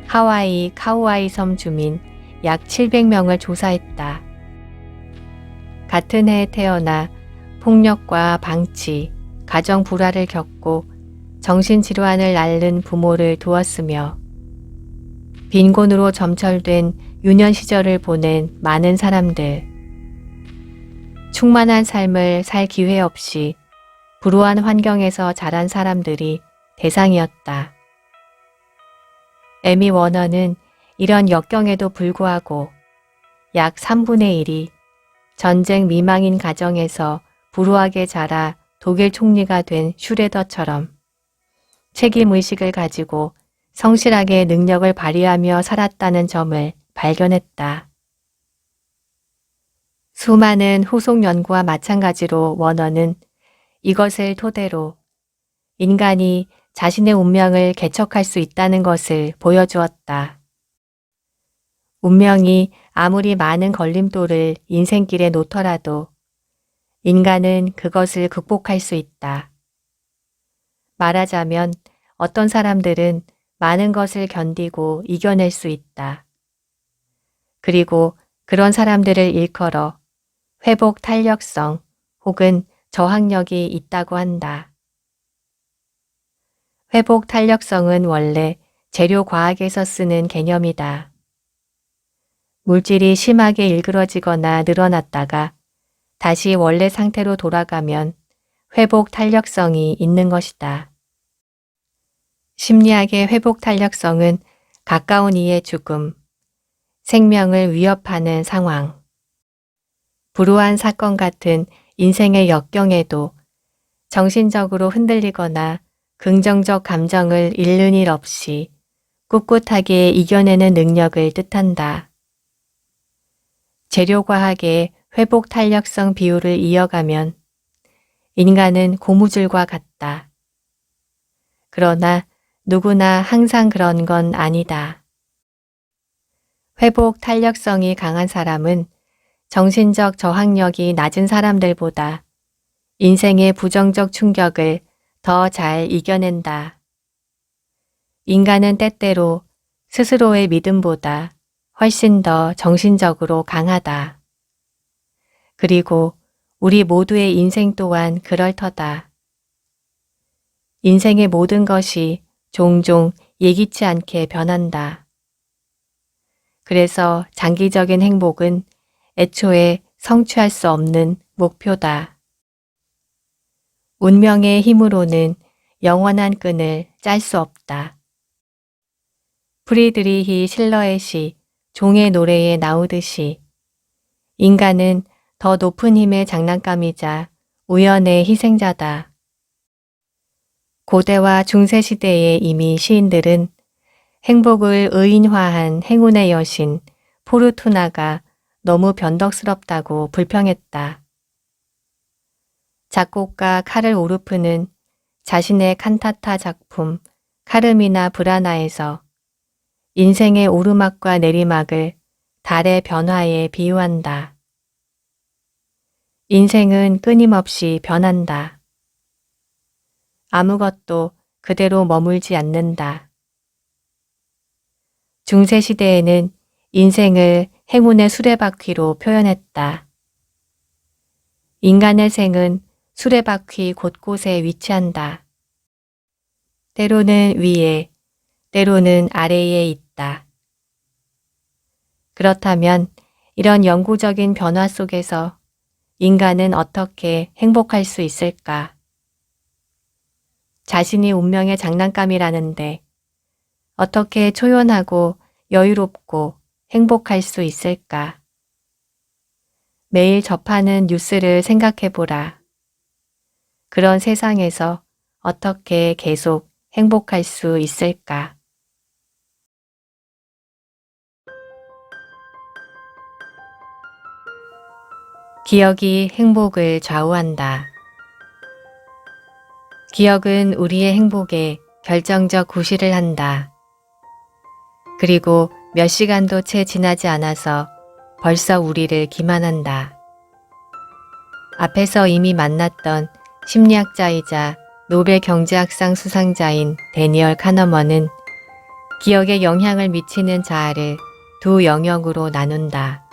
하와이 카우아이 섬 주민 약 700명을 조사했다. 같은 해에 태어나 폭력과 방치, 가정 불화를 겪고 정신질환을 앓는 부모를 두었으며 빈곤으로 점철된 유년 시절을 보낸 많은 사람들, 충만한 삶을 살 기회 없이 불우한 환경에서 자란 사람들이 대상이었다. 에미 워너는 이런 역경에도 불구하고 약 3분의 1이 전쟁 미망인 가정에서 불우하게 자라 독일 총리가 된 슈레더처럼 책임의식을 가지고 성실하게 능력을 발휘하며 살았다는 점을 발견했다. 수많은 후속 연구와 마찬가지로 워너는 이것을 토대로 인간이 자신의 운명을 개척할 수 있다는 것을 보여주었다. 운명이 아무리 많은 걸림돌을 인생길에 놓더라도 인간은 그것을 극복할 수 있다. 말하자면 어떤 사람들은 많은 것을 견디고 이겨낼 수 있다. 그리고 그런 사람들을 일컬어 회복 탄력성 혹은 저항력이 있다고 한다. 회복 탄력성은 원래 재료 과학에서 쓰는 개념이다. 물질이 심하게 일그러지거나 늘어났다가 다시 원래 상태로 돌아가면 회복 탄력성이 있는 것이다. 심리학의 회복 탄력성은 가까운 이의 죽음, 생명을 위협하는 상황, 불우한 사건 같은 인생의 역경에도 정신적으로 흔들리거나 긍정적 감정을 잃는 일 없이 꿋꿋하게 이겨내는 능력을 뜻한다. 재료과학의 회복 탄력성 비율을 이어가면 인간은 고무줄과 같다. 그러나 누구나 항상 그런 건 아니다. 회복 탄력성이 강한 사람은 정신적 저항력이 낮은 사람들보다 인생의 부정적 충격을 더 잘 이겨낸다. 인간은 때때로 스스로의 믿음보다 훨씬 더 정신적으로 강하다. 그리고 우리 모두의 인생 또한 그럴터다. 인생의 모든 것이 종종 예기치 않게 변한다. 그래서 장기적인 행복은 애초에 성취할 수 없는 목표다. 운명의 힘으로는 영원한 끈을 짤 수 없다. 프리드리히 실러의 시 종의 노래에 나오듯이 인간은 더 높은 힘의 장난감이자 우연의 희생자다. 고대와 중세시대의 이미 시인들은 행복을 의인화한 행운의 여신 포르투나가 너무 변덕스럽다고 불평했다. 작곡가 카를 오르프는 자신의 칸타타 작품 카르미나 브라나에서 인생의 오르막과 내리막을 달의 변화에 비유한다. 인생은 끊임없이 변한다. 아무것도 그대로 머물지 않는다. 중세시대에는 인생을 행운의 수레바퀴로 표현했다. 인간의 생은 수레바퀴 곳곳에 위치한다. 때로는 위에, 때로는 아래에 있다. 그렇다면 이런 영구적인 변화 속에서 인간은 어떻게 행복할 수 있을까? 자신이 운명의 장난감이라는데 어떻게 초연하고 여유롭고 행복할 수 있을까? 매일 접하는 뉴스를 생각해보라. 그런 세상에서 어떻게 계속 행복할 수 있을까? 기억이 행복을 좌우한다. 기억은 우리의 행복에 결정적 구실을 한다. 그리고 몇 시간도 채 지나지 않아서 벌써 우리를 기만한다. 앞에서 이미 만났던 심리학자이자 노벨 경제학상 수상자인 데니얼 카너먼은 기억에 영향을 미치는 자아를 두 영역으로 나눈다.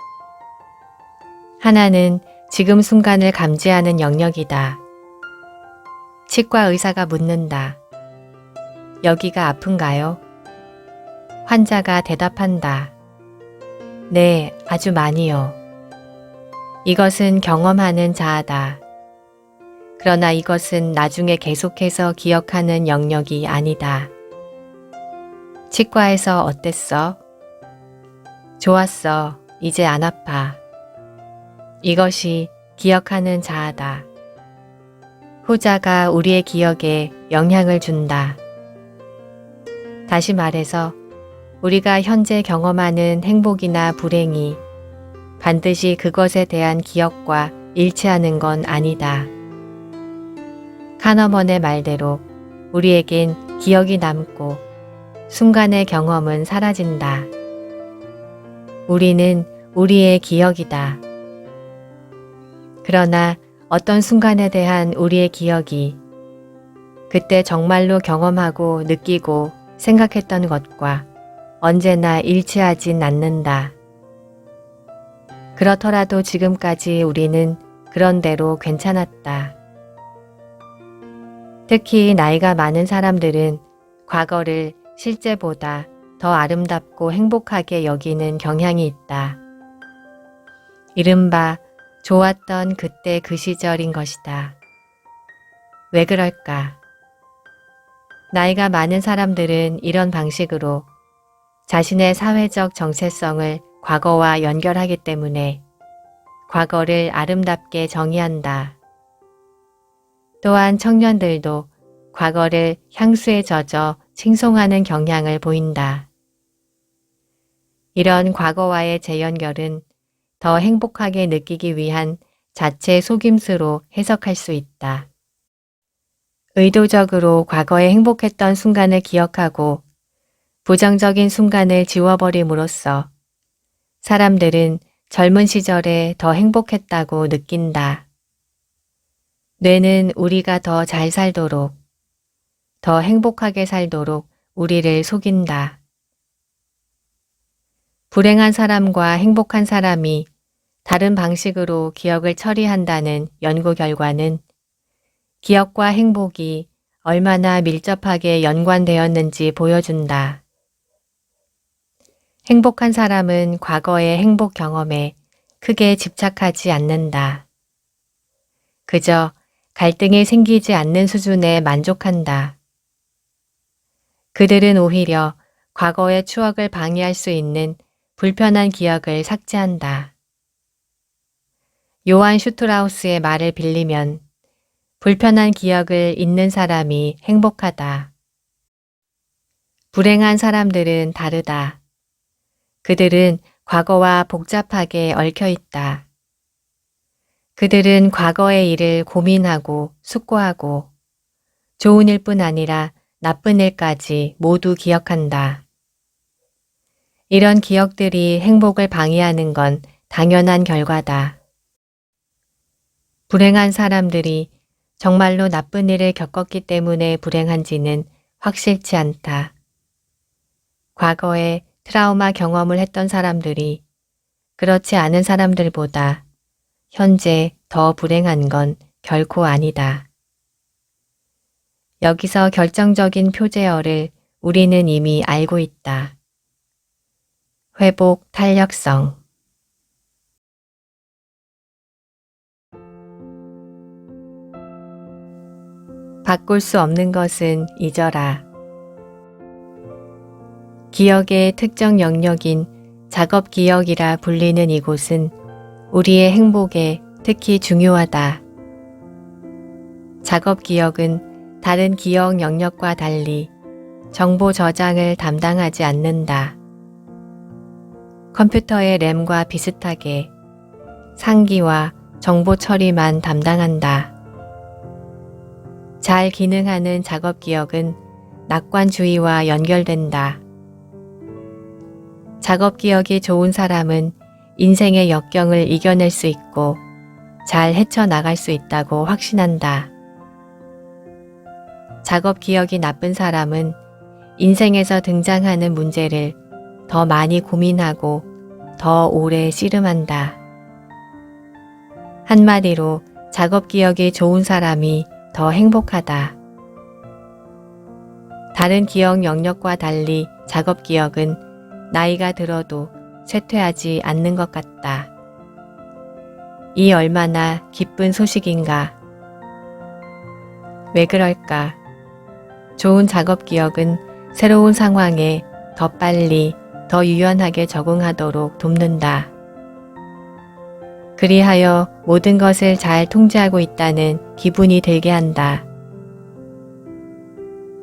하나는 지금 순간을 감지하는 영역이다. 치과 의사가 묻는다. 여기가 아픈가요? 환자가 대답한다. 네, 아주 많이요. 이것은 경험하는 자아다. 그러나 이것은 나중에 계속해서 기억하는 영역이 아니다. 치과에서 어땠어? 좋았어. 이제 안 아파. 이것이 기억하는 자아다. 후자가 우리의 기억에 영향을 준다. 다시 말해서 우리가 현재 경험하는 행복이나 불행이 반드시 그것에 대한 기억과 일치하는 건 아니다. 카너먼의 말대로 우리에겐 기억이 남고 순간의 경험은 사라진다. 우리는 우리의 기억이다. 그러나 어떤 순간에 대한 우리의 기억이 그때 정말로 경험하고 느끼고 생각했던 것과 언제나 일치하진 않는다. 그렇더라도 지금까지 우리는 그런 대로 괜찮았다. 특히 나이가 많은 사람들은 과거를 실제보다 더 아름답고 행복하게 여기는 경향이 있다. 이른바 좋았던 그때 그 시절인 것이다. 왜 그럴까? 나이가 많은 사람들은 이런 방식으로 자신의 사회적 정체성을 과거와 연결하기 때문에 과거를 아름답게 정의한다. 또한 청년들도 과거를 향수에 젖어 칭송하는 경향을 보인다. 이런 과거와의 재연결은 더 행복하게 느끼기 위한 자체 속임수로 해석할 수 있다. 의도적으로 과거에 행복했던 순간을 기억하고 부정적인 순간을 지워버림으로써 사람들은 젊은 시절에 더 행복했다고 느낀다. 뇌는 우리가 더 잘 살도록, 더 행복하게 살도록 우리를 속인다. 불행한 사람과 행복한 사람이 다른 방식으로 기억을 처리한다는 연구 결과는 기억과 행복이 얼마나 밀접하게 연관되었는지 보여준다. 행복한 사람은 과거의 행복 경험에 크게 집착하지 않는다. 그저 갈등이 생기지 않는 수준에 만족한다. 그들은 오히려 과거의 추억을 방해할 수 있는 불편한 기억을 삭제한다. 요한 슈트라우스의 말을 빌리면 불편한 기억을 잊는 사람이 행복하다. 불행한 사람들은 다르다. 그들은 과거와 복잡하게 얽혀 있다. 그들은 과거의 일을 고민하고 숙고하고 좋은 일뿐 아니라 나쁜 일까지 모두 기억한다. 이런 기억들이 행복을 방해하는 건 당연한 결과다. 불행한 사람들이 정말로 나쁜 일을 겪었기 때문에 불행한지는 확실치 않다. 과거에 트라우마 경험을 했던 사람들이 그렇지 않은 사람들보다 현재 더 불행한 건 결코 아니다. 여기서 결정적인 표제어를 우리는 이미 알고 있다. 회복 탄력성. 바꿀 수 없는 것은 잊어라. 기억의 특정 영역인 작업 기억이라 불리는 이곳은 우리의 행복에 특히 중요하다. 작업 기억은 다른 기억 영역과 달리 정보 저장을 담당하지 않는다. 컴퓨터의 램과 비슷하게 상기와 정보 처리만 담당한다. 잘 기능하는 작업 기억은 낙관주의와 연결된다. 작업 기억이 좋은 사람은 인생의 역경을 이겨낼 수 있고 잘 헤쳐나갈 수 있다고 확신한다. 작업 기억이 나쁜 사람은 인생에서 등장하는 문제를 더 많이 고민하고 더 오래 씨름한다. 한마디로 작업 기억이 좋은 사람이 더 행복하다. 다른 기억 영역과 달리 작업 기억은 나이가 들어도 쇠퇴하지 않는 것 같다. 이 얼마나 기쁜 소식인가. 왜 그럴까? 좋은 작업 기억은 새로운 상황에 더 빨리, 더 유연하게 적응하도록 돕는다. 그리하여 모든 것을 잘 통제하고 있다는 기분이 들게 한다.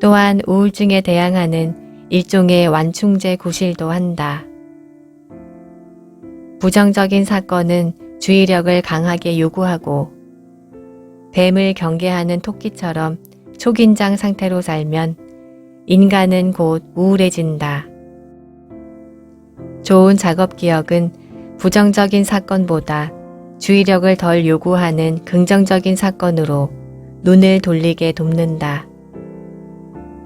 또한 우울증에 대항하는 일종의 완충제 구실도 한다. 부정적인 사건은 주의력을 강하게 요구하고 뱀을 경계하는 토끼처럼 초긴장 상태로 살면 인간은 곧 우울해진다. 좋은 작업 기억은 부정적인 사건보다 주의력을 덜 요구하는 긍정적인 사건으로 눈을 돌리게 돕는다.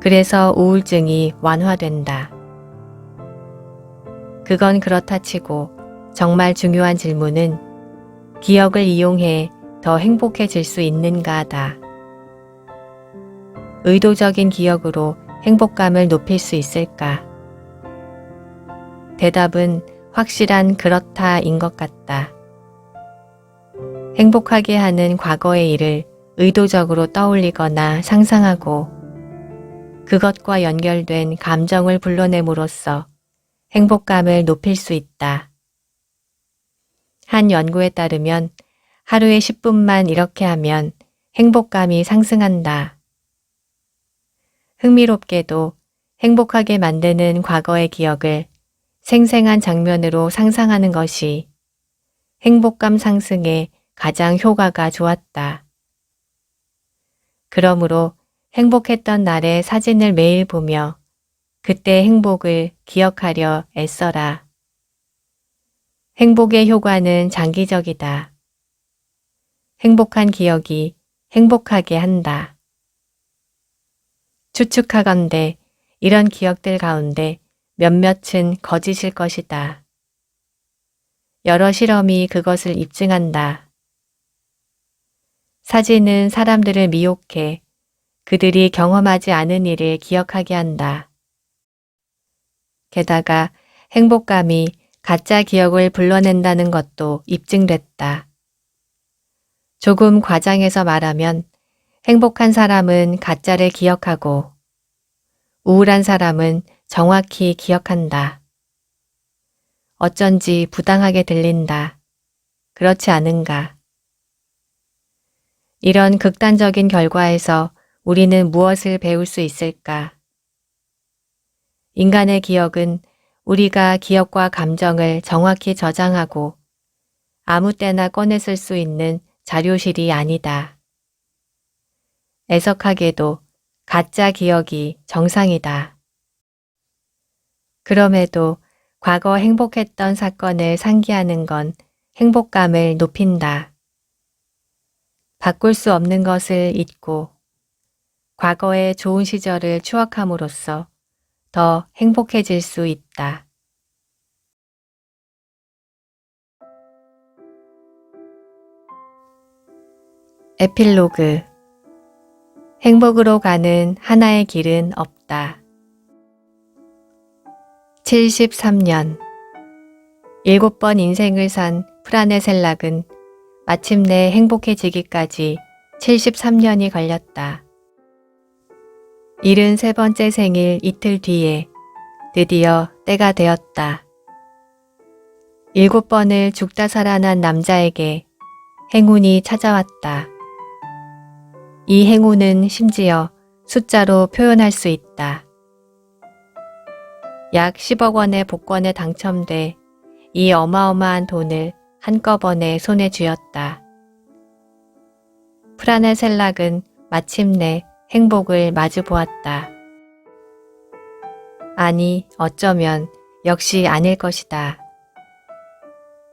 그래서 우울증이 완화된다. 그건 그렇다 치고 정말 중요한 질문은 기억을 이용해 더 행복해질 수 있는가다. 의도적인 기억으로 행복감을 높일 수 있을까? 대답은 확실한 그렇다인 것 같다. 행복하게 하는 과거의 일을 의도적으로 떠올리거나 상상하고 그것과 연결된 감정을 불러냄으로써 행복감을 높일 수 있다. 한 연구에 따르면 하루에 10분만 이렇게 하면 행복감이 상승한다. 흥미롭게도 행복하게 만드는 과거의 기억을 생생한 장면으로 상상하는 것이 행복감 상승에 가장 효과가 좋았다. 그러므로 행복했던 날의 사진을 매일 보며 그때 행복을 기억하려 애써라. 행복의 효과는 장기적이다. 행복한 기억이 행복하게 한다. 추측하건대 이런 기억들 가운데 몇몇은 거짓일 것이다. 여러 실험이 그것을 입증한다. 사진은 사람들을 미혹해 그들이 경험하지 않은 일을 기억하게 한다. 게다가 행복감이 가짜 기억을 불러낸다는 것도 입증됐다. 조금 과장해서 말하면 행복한 사람은 가짜를 기억하고 우울한 사람은 정확히 기억한다. 어쩐지 부당하게 들린다. 그렇지 않은가? 이런 극단적인 결과에서 우리는 무엇을 배울 수 있을까? 인간의 기억은 우리가 기억과 감정을 정확히 저장하고 아무 때나 꺼내 쓸 수 있는 자료실이 아니다. 애석하게도 가짜 기억이 정상이다. 그럼에도 과거 행복했던 사건을 상기하는 건 행복감을 높인다. 바꿀 수 없는 것을 잊고 과거의 좋은 시절을 추억함으로써 더 행복해질 수 있다. 에필로그. 행복으로 가는 하나의 길은 없다. 73년. 7번 인생을 산 프라네 셀락은 마침내 행복해지기까지 73년이 걸렸다. 73번째 생일 이틀 뒤에 드디어 때가 되었다. 7번을 죽다 살아난 남자에게 행운이 찾아왔다. 이 행운은 심지어 숫자로 표현할 수 있다. 약 10억 원의 복권에 당첨돼 이 어마어마한 돈을 한꺼번에 손에 쥐었다. 프라네 셀락은 마침내 행복을 마주 보았다. 아니, 어쩌면 역시 아닐 것이다.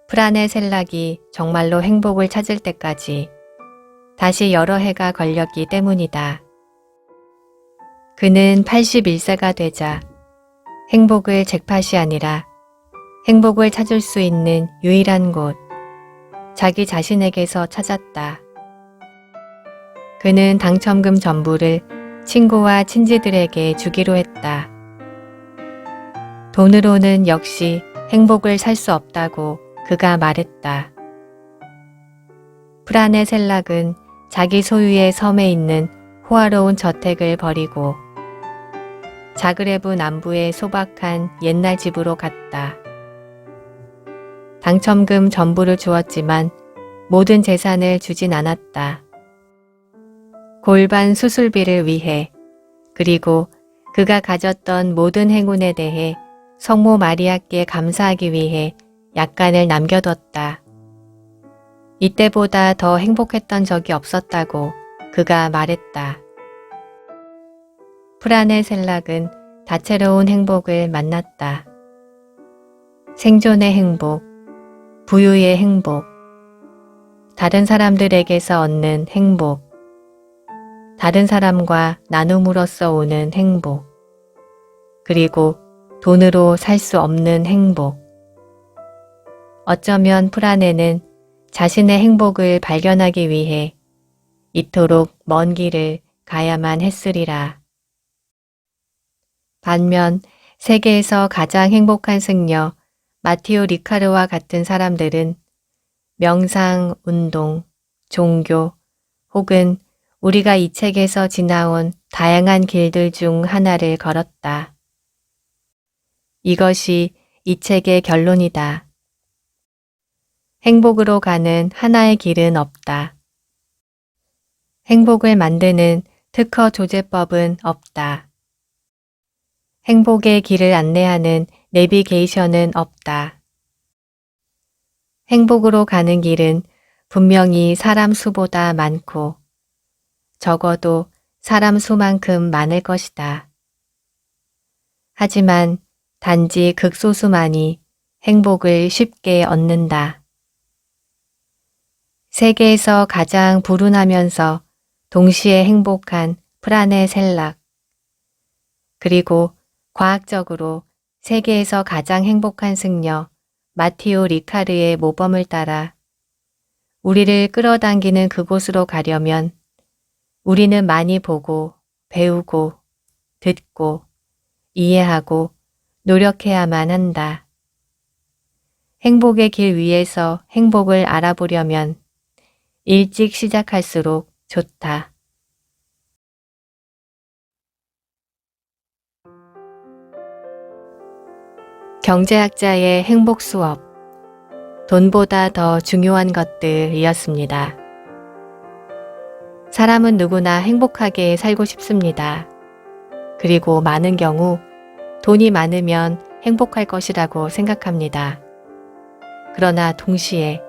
프라네 셀락이 정말로 행복을 찾을 때까지 다시 여러 해가 걸렸기 때문이다. 그는 81세가 되자 행복을 잭팟이 아니라 행복을 찾을 수 있는 유일한 곳, 자기 자신에게서 찾았다. 그는 당첨금 전부를 친구와 친지들에게 주기로 했다. 돈으로는 역시 행복을 살 수 없다고 그가 말했다. 프라네 셀락은 자기 소유의 섬에 있는 호화로운 저택을 버리고 자그레브 남부의 소박한 옛날 집으로 갔다. 당첨금 전부를 주었지만 모든 재산을 주진 않았다. 골반 수술비를 위해 그리고 그가 가졌던 모든 행운에 대해 성모 마리아께 감사하기 위해 약간을 남겨뒀다. 이때보다 더 행복했던 적이 없었다고 그가 말했다. 프라네 셀락은 다채로운 행복을 만났다. 생존의 행복, 부유의 행복, 다른 사람들에게서 얻는 행복, 다른 사람과 나눔으로써 오는 행복, 그리고 돈으로 살 수 없는 행복. 어쩌면 프라네는 자신의 행복을 발견하기 위해 이토록 먼 길을 가야만 했으리라. 반면 세계에서 가장 행복한 승려 마티오 리카르와 같은 사람들은 명상, 운동, 종교 혹은 우리가 이 책에서 지나온 다양한 길들 중 하나를 걸었다. 이것이 이 책의 결론이다. 행복으로 가는 하나의 길은 없다. 행복을 만드는 특허 조제법은 없다. 행복의 길을 안내하는 내비게이션은 없다. 행복으로 가는 길은 분명히 사람 수보다 많고 적어도 사람 수만큼 많을 것이다. 하지만 단지 극소수만이 행복을 쉽게 얻는다. 세계에서 가장 불운하면서 동시에 행복한 프라네 셀락, 그리고 과학적으로 세계에서 가장 행복한 승려 마티오 리카르의 모범을 따라 우리를 끌어당기는 그곳으로 가려면 우리는 많이 보고 배우고 듣고 이해하고 노력해야만 한다. 행복의 길 위에서 행복을 알아보려면 일찍 시작할수록 좋다. 경제학자의 행복 수업, 돈보다 더 중요한 것들이었습니다. 사람은 누구나 행복하게 살고 싶습니다. 그리고 많은 경우 돈이 많으면 행복할 것이라고 생각합니다. 그러나 동시에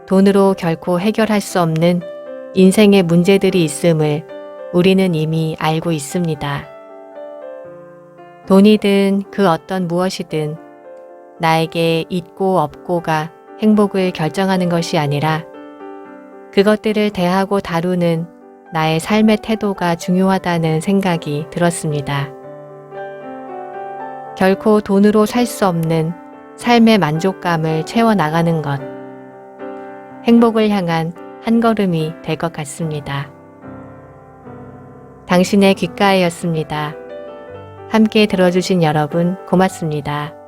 돈으로 결코 해결할 수 없는 인생의 문제들이 있음을 우리는 이미 알고 있습니다. 돈이든 그 어떤 무엇이든 나에게 있고 없고가 행복을 결정하는 것이 아니라 그것들을 대하고 다루는 나의 삶의 태도가 중요하다는 생각이 들었습니다. 결코 돈으로 살 수 없는 삶의 만족감을 채워나가는 것, 행복을 향한 한 걸음이 될 것 같습니다. 당신의 귓가에였습니다. 함께 들어주신 여러분 고맙습니다.